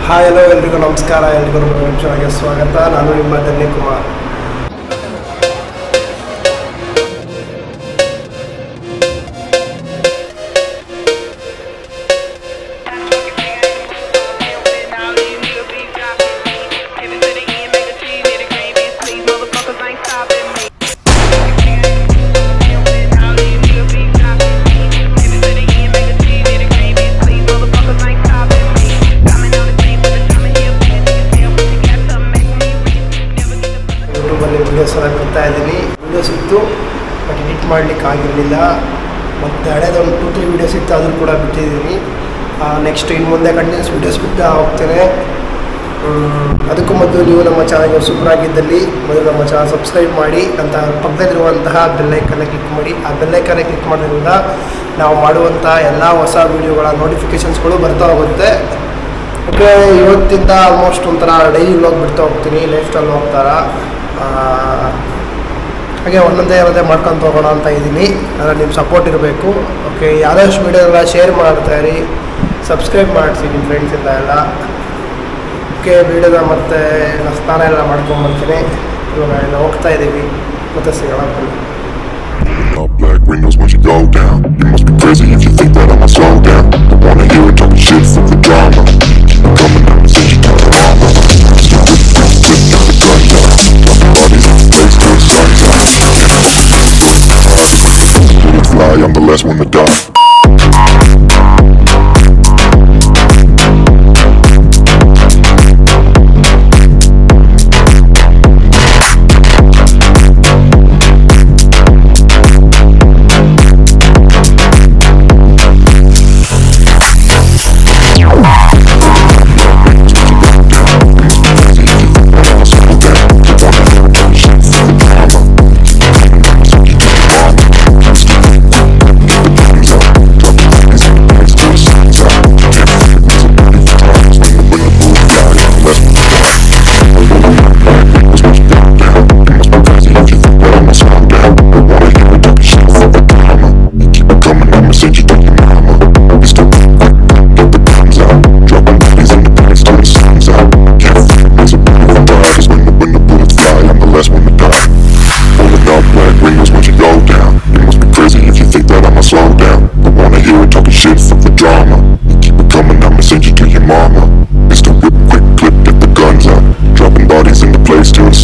Hi hello ಎಲ್ರಿಗೂ ನಮಸ್ಕಾರ, ಎಲ್ರಿಗೂ ನಿಮಿಷಕ್ಕೆ ಸ್ವಾಗತ. ನಾನು ನಿಮ್ಮ ಧನ್ಯ ಕುಮಾರ್. ವೀಡಿಯೋಸ್ ಎಲ್ಲ ಬಿಡ್ತಾ ಇದ್ದೀನಿ. ವೀಡಿಯೋಸ್ ಇತ್ತು ಬಟ್ ಎಡಿಟ್ ಮಾಡಲಿಕ್ಕೆ ಆಗಿರಲಿಲ್ಲ. ಮತ್ತು ಹಳೇದೊಂದು 2-3 ವೀಡಿಯೋಸ್ ಇತ್ತು, ಅದನ್ನು ಕೂಡ ಬಿಟ್ಟಿದ್ದೀನಿ. ನೆಕ್ಸ್ಟ್ ಇನ್ನು ಮುಂದೆ ಕಂಟಿನ್ಯೂಸ್ ವೀಡಿಯೋಸ್ ಬಿಡ್ತಾ ಹೋಗ್ತೇನೆ. ಅದಕ್ಕೂ ಮೊದಲು ನೀವು ನಮ್ಮ ಚಾನಲ್ಗೆ ಹೊಸಬರಾಗಿದ್ದಲ್ಲಿ ಮೊದಲು ನಮ್ಮ ಚಾನಲ್ ಸಬ್ಸ್ಕ್ರೈಬ್ ಮಾಡಿ, ಅಂತ ಪಕ್ಕದಲ್ಲಿರುವಂತಹ ಬೆಲ್ಲೈಕನ್ನ ಕ್ಲಿಕ್ ಮಾಡಿ. ಆ ಬೆಲ್ಲೈಕನ್ನ ಕ್ಲಿಕ್ ಮಾಡೋದ್ರಿಂದ ನಾವು ಮಾಡುವಂಥ ಎಲ್ಲ ಹೊಸ ವೀಡಿಯೋಗಳ ನೋಟಿಫಿಕೇಷನ್ಸ್ಗಳು ಬರ್ತಾ ಹೋಗುತ್ತೆ. ಓಕೆ, ಇವತ್ತಿಂದ ಆಲ್ಮೋಸ್ಟ್ ಒಂಥರ ಡೈಲಿ ವ್ಲಾಗ್ ಬಿಡ್ತಾ ಹೋಗ್ತೀನಿ, ಲೈಫ್ ಸ್ಟೈಲ್ ಹೋಗ್ತಾರ. ಹಾಗೆ ಒಂದೊಂದೇ ಮಾಡ್ಕೊತ ಹೋಗೋಣ ಅಂತ ಇದ್ದೀನಿ. ಅದರಲ್ಲಿ ನಿಮ್ಮ ಸಪೋರ್ಟ್ ಇರಬೇಕು. ಓಕೆ, ಯಾವ್ದಾಷ್ಟು ವೀಡಿಯೋಲ್ಲ ಶೇರ್ ಮಾಡ್ತಾಯಿರಿ, ಸಬ್ಸ್ಕ್ರೈಬ್ ಮಾಡಿಸಿ ನಿಮ್ಮ ಫ್ರೆಂಡ್ಸಿಂದ ಎಲ್ಲ. ಓಕೆ, ವೀಡಿಯೋದ ಮತ್ತು ಸ್ನಾನ ಎಲ್ಲ ಮಾಡ್ಕೊಂಬರ್ತೀನಿ. ಇವಾಗ ಎಲ್ಲ ಹೋಗ್ತಾ ಇದ್ದೀವಿ, ಮತ್ತೆ ಸಿಗೋಣ ಬನ್ನಿ. Black windows when you go down. You must be crazy if you think that I'ma slow down. I wanna hear it talking shit for the drama. Keep it coming out and send you to the mama. Stop it, flip down the guns out. Drop the bodies in the place till the sun's out. Bullets fly, I'm the last one to die.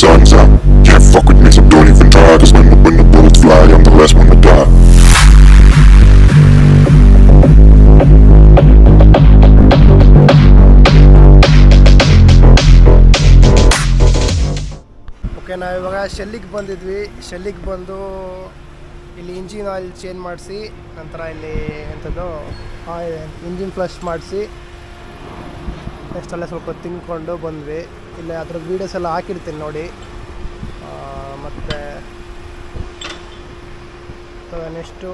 Sun's out. Can't fuck with me, so don't even try. Cause when the bullets fly, I'm the last one to die. Okay, ನಾವಿವಾಗ ಶೆಲ್ಲಿಗೆ ಬಂದಿದ್ವಿ. ಶೆಲ್ಲಿಗೆ ಬಂದು ಇಲ್ಲಿ engine oil change ಮಾಡಿಸಿ, ನಂತರ ಇಲ್ಲಿ ಎಂಥದ್ದು engine flush ಮಾಡಿಸಿ, next ಅಲ್ಲೇ ಸ್ವಲ್ಪ ತಿನ್ಕೊಂಡು ಬಂದ್ವಿ. ಇಲ್ಲೇ ಅದ್ರ ವೀಡಿಯೋಸ್ ಎಲ್ಲ ಹಾಕಿರ್ತೀನಿ ನೋಡಿ. ಮತ್ತು ನೆಕ್ಸ್ಟು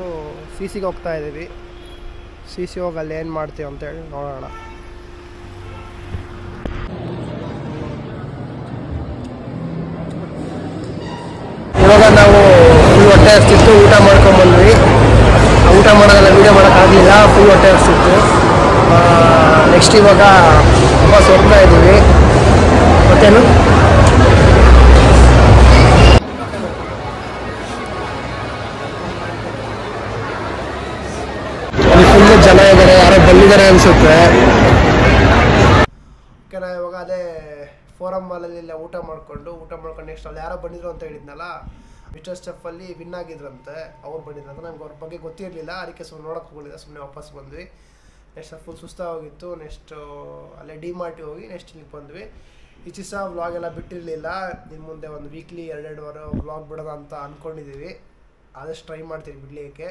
ಸಿ ಹೋಗ್ತಾ ಇದ್ದೀವಿ. ಸಿ ಹೋಗಿ ಅಲ್ಲಿ ಏನು ಮಾಡ್ತೀವಿ ಅಂತೇಳಿ ನೋಡೋಣ. ಇವಾಗ ನಾವು ಫುಲ್ ಹೊಟ್ಟೆ ಹಸ್ತಿತ್ತು, ಊಟ ಮಾಡ್ಕೊಂಬಂದ್ವಿ. ಊಟ ಮಾಡೋದೆಲ್ಲ ವೀಡಿಯೋ ಮಾಡೋಕ್ಕಾಗಲಿಲ್ಲ, ಫುಲ್ ಹೊಟ್ಟೆ ಹಸ್ತಿತ್ತು. ನೆಕ್ಸ್ಟ್ ಇವಾಗ ವಾಪಸ್ ಹೋಗ್ತಾ ಇದ್ದೀವಿ. ಮತ್ತೇನು ಅಲ್ಲಿ ಫುಲ್ಲು ಜನ ಇದ್ದಾರೆ, ಯಾರೋ ಬಂದಿದ್ದಾರೆ ಅನಿಸುತ್ತೆ. ಓಕೆ, ನಾವು ಇವಾಗ ಅದೇ ಫೋರಮ್ ಮಾಲಲ್ಲಿ ಇಲ್ಲ ಊಟ ಮಾಡ್ಕೊಂಡು ನೆಕ್ಸ್ಟ್ ಅಲ್ಲಿ ಯಾರೋ ಬಂದಿದ್ರು ಅಂತ ಹೇಳಿದ್ನಲ್ಲ, ಮಿಸ್ಟರ್ ಸ್ಟೆಫಲ್ಲಿ ವಿನ್ ಆಗಿದ್ರಂತೆ. ಅವ್ರು ಬಂದಿದ್ರಂತೆ, ನಮ್ಗೆ ಅವ್ರ ಬಗ್ಗೆ ಗೊತ್ತಿರಲಿಲ್ಲ. ಅದಕ್ಕೆ ಸುಮ್ಮನೆ ನೋಡೋಕೆ ಹೋಗಲಿಲ್ಲ, ಸುಮ್ಮನೆ ವಾಪಸ್ ಬಂದ್ವಿ. Next full ಸುಸ್ತಾಗಿತ್ತು. ನೆಕ್ಸ್ಟು ಅಲ್ಲೇ ಡಿಮಾರ್ಟಿಗೆ ಹೋಗಿ ನೆಕ್ಸ್ಟ್ ಇಲ್ಲಿಗೆ ಬಂದ್ವಿ. ಈ ಚಿಸ ವ್ಲಾಗ್ ಎಲ್ಲ ಬಿಟ್ಟಿರಲಿಲ್ಲ. ನಿಮ್ಮ ಮುಂದೆ ಒಂದು ವೀಕ್ಲಿ 2 ವಾರ ವ್ಲಾಗ್ ಬಿಡೋಣ ಅಂತ ಅಂದ್ಕೊಂಡಿದ್ದೀವಿ. ಆದಷ್ಟು ಟ್ರೈ ಮಾಡ್ತೀವಿ ಬಿಡಲಿಕ್ಕೆ.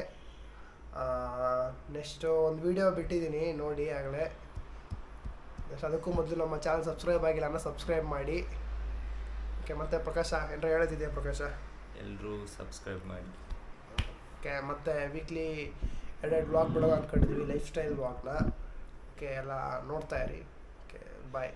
ನೆಕ್ಸ್ಟು ಒಂದು ವೀಡಿಯೋ ಬಿಟ್ಟಿದ್ದೀನಿ ನೋಡಿ ಆಗಲೇ. ನೆಕ್ಸ್ಟ್ ಅದಕ್ಕೂ ಮೊದಲು ನಮ್ಮ ಚಾನಲ್ ಸಬ್ಸ್ಕ್ರೈಬ್ ಆಗಿಲ್ಲ ಅಂದರೆ ಸಬ್ಸ್ಕ್ರೈಬ್ ಮಾಡಿ. ಓಕೆ, ಮತ್ತು ಪ್ರಕಾಶ ಏನಾರ ಹೇಳೋದಿದೆಯಾ? ಪ್ರಕಾಶ, ಎಲ್ಲರೂ ಸಬ್ಸ್ಕ್ರೈಬ್ ಮಾಡಿ. ಓಕೆ, ಮತ್ತು ವೀಕ್ಲಿ 2 ವ್ಲಾಗ್ ಬಿಡೋಣ ಅಂದ್ಕೊಂಡಿದ್ವಿ, ಲೈಫ್ ಸ್ಟೈಲ್ ವ್ಲಾಗ್ನ. ಓಕೆ, ಎಲ್ಲ ನೋಡ್ತಾ ಇರಿ. ಓಕೆ, ಬಾಯ್.